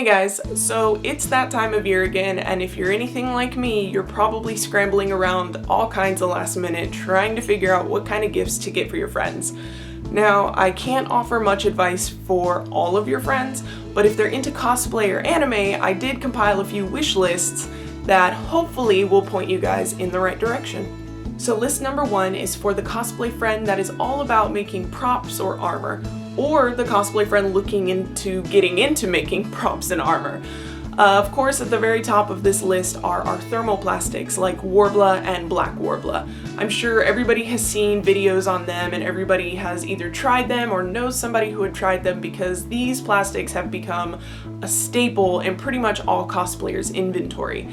guys, so it's that time of year again, and if you're anything like me, you're probably scrambling around all kinds of last minute trying to figure out what kind of gifts to get for your friends. Now, I can't offer much advice for all of your friends, but if they're into cosplay or anime, I did compile a few wish lists that hopefully will point you guys in the right direction. So list number 1 is for the cosplay friend that is all about making props or armor, or the cosplay friend looking into getting into making props and armor. Of course, at the very top of this list are our thermoplastics like Warbler and Black Warbler. I'm sure everybody has seen videos on them and everybody has either tried them or knows somebody who had tried them because these plastics have become a staple in pretty much all cosplayers' inventory.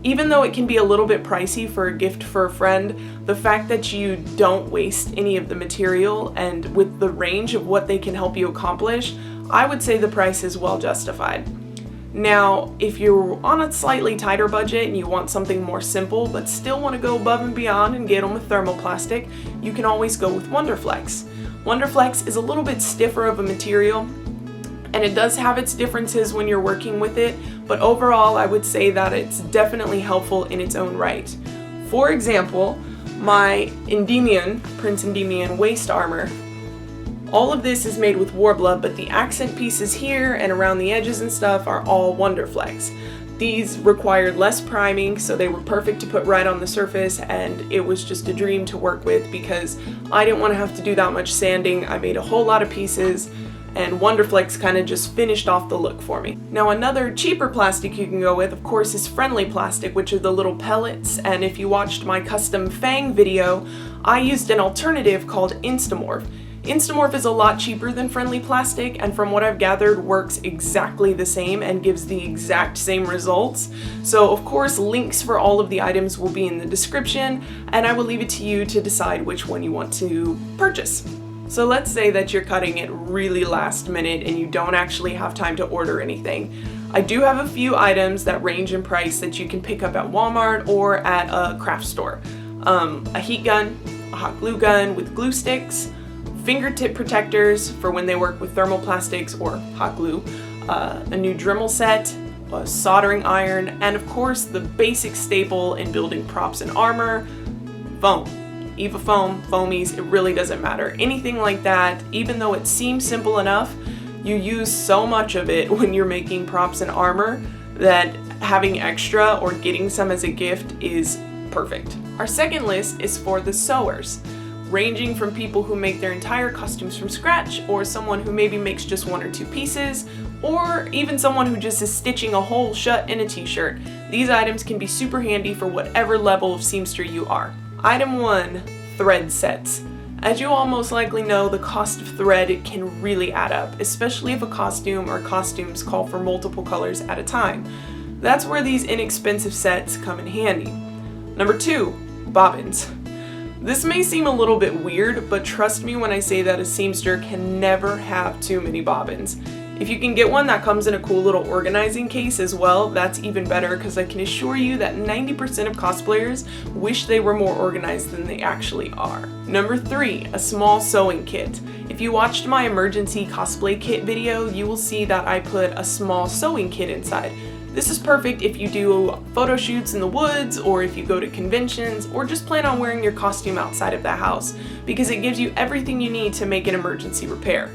Even though it can be a little bit pricey for a gift for a friend, the fact that you don't waste any of the material and with the range of what they can help you accomplish, I would say the price is well justified. Now, if you're on a slightly tighter budget and you want something more simple but still want to go above and beyond and get them with thermoplastic, you can always go with Wonderflex. Wonderflex is a little bit stiffer of a material, and it does have its differences when you're working with it, but overall I would say that it's definitely helpful in its own right. For example, my Endymion, Prince Endymion waist armor, all of this is made with Warbler, but the accent pieces here and around the edges and stuff are all Wonderflex. These required less priming, so they were perfect to put right on the surface, and it was just a dream to work with because I didn't want to have to do that much sanding. I made a whole lot of pieces, and Wonderflex kind of just finished off the look for me. Now, another cheaper plastic you can go with, of course, is Friendly Plastic, which are the little pellets, and if you watched my custom Fang video, I used an alternative called Instamorph. Instamorph is a lot cheaper than Friendly Plastic, and from what I've gathered works exactly the same and gives the exact same results. So of course links for all of the items will be in the description, and I will leave it to you to decide which one you want to purchase. So let's say that you're cutting it really last minute and you don't actually have time to order anything. I do have a few items that range in price that you can pick up at Walmart or at a craft store. A heat gun, a hot glue gun with glue sticks, fingertip protectors for when they work with thermoplastics or hot glue, a new Dremel set, a soldering iron, and of course the basic staple in building props and armor, foam. Eva foam, foamies, it really doesn't matter. Anything like that, even though it seems simple enough, you use so much of it when you're making props and armor that having extra or getting some as a gift is perfect. Our second list is for the sewers, ranging from people who make their entire costumes from scratch, or someone who maybe makes just 1 or 2 pieces, or even someone who just is stitching a hole shut in a t-shirt. These items can be super handy for whatever level of seamster you are. Item 1, thread sets. As you all most likely know, the cost of thread can really add up, especially if a costume or costumes call for multiple colors at a time. That's where these inexpensive sets come in handy. Number 2, bobbins. This may seem a little bit weird, but trust me when I say that a seamster can never have too many bobbins. If you can get one that comes in a cool little organizing case as well, that's even better because I can assure you that 90% of cosplayers wish they were more organized than they actually are. Number 3, a small sewing kit. If you watched my emergency cosplay kit video, you will see that I put a small sewing kit inside. This is perfect if you do photo shoots in the woods, or if you go to conventions, or just plan on wearing your costume outside of the house, because it gives you everything you need to make an emergency repair.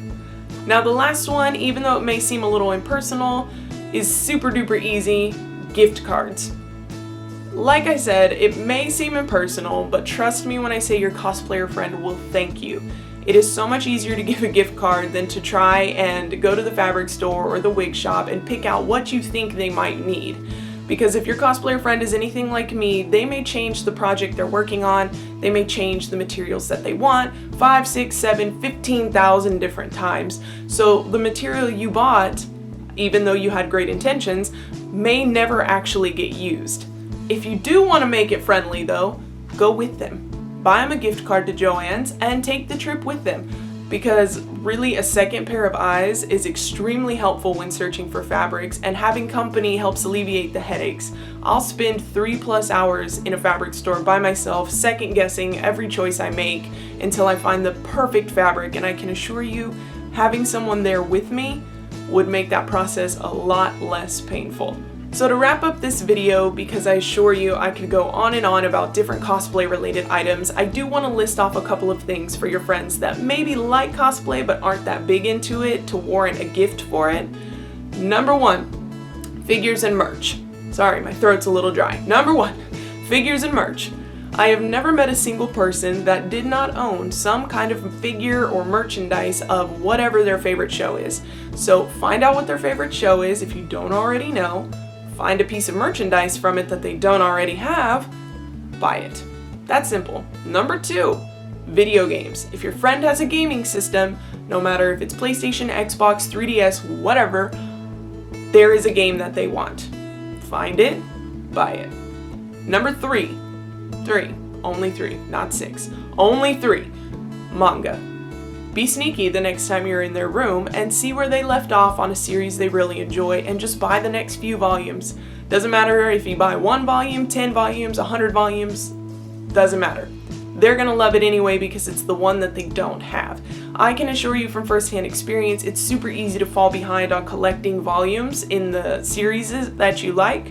Now the last one, even though it may seem a little impersonal, is super duper easy, gift cards. Like I said, it may seem impersonal, but trust me when I say your cosplayer friend will thank you. It is so much easier to give a gift card than to try and go to the fabric store or the wig shop and pick out what you think they might need. Because if your cosplayer friend is anything like me, they may change the project they're working on, they may change the materials that they want 5, 6, 7, 15,000 different times. So the material you bought, even though you had great intentions, may never actually get used. If you do want to make it friendly though, go with them. Buy them a gift card to Joann's and take the trip with them. Because really a second pair of eyes is extremely helpful when searching for fabrics, and having company helps alleviate the headaches. I'll spend 3+ hours in a fabric store by myself, second guessing every choice I make until I find the perfect fabric, and I can assure you having someone there with me would make that process a lot less painful. So to wrap up this video, because I assure you I could go on and on about different cosplay related items, I do want to list off a couple of things for your friends that maybe like cosplay but aren't that big into it to warrant a gift for it. Number one, figures and merch. Sorry, my throat's a little dry. Number one, figures and merch. I have never met a single person that did not own some kind of figure or merchandise of whatever their favorite show is. So find out what their favorite show is if you don't already know. Find a piece of merchandise from it that they don't already have, buy it. That's simple. Number two, video games. If your friend has a gaming system, no matter if it's PlayStation, Xbox, 3DS, whatever, there is a game that they want. Find it, buy it. Number three, only three, not six, only three, manga. Be sneaky the next time you're in their room and see where they left off on a series they really enjoy and just buy the next few volumes. Doesn't matter if you buy 1 volume, 10 volumes, 100 volumes, doesn't matter. They're gonna love it anyway because it's the one that they don't have. I can assure you from firsthand experience, it's super easy to fall behind on collecting volumes in the series that you like.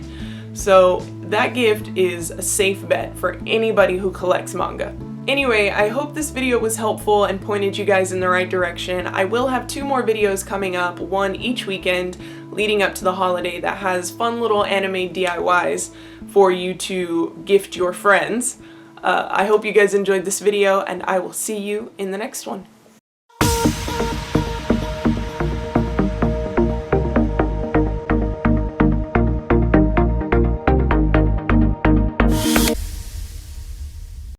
So that gift is a safe bet for anybody who collects manga. Anyway, I hope this video was helpful and pointed you guys in the right direction. I will have 2 more videos coming up, one each weekend leading up to the holiday that has fun little anime DIYs for you to gift your friends. I hope you guys enjoyed this video and I will see you in the next one.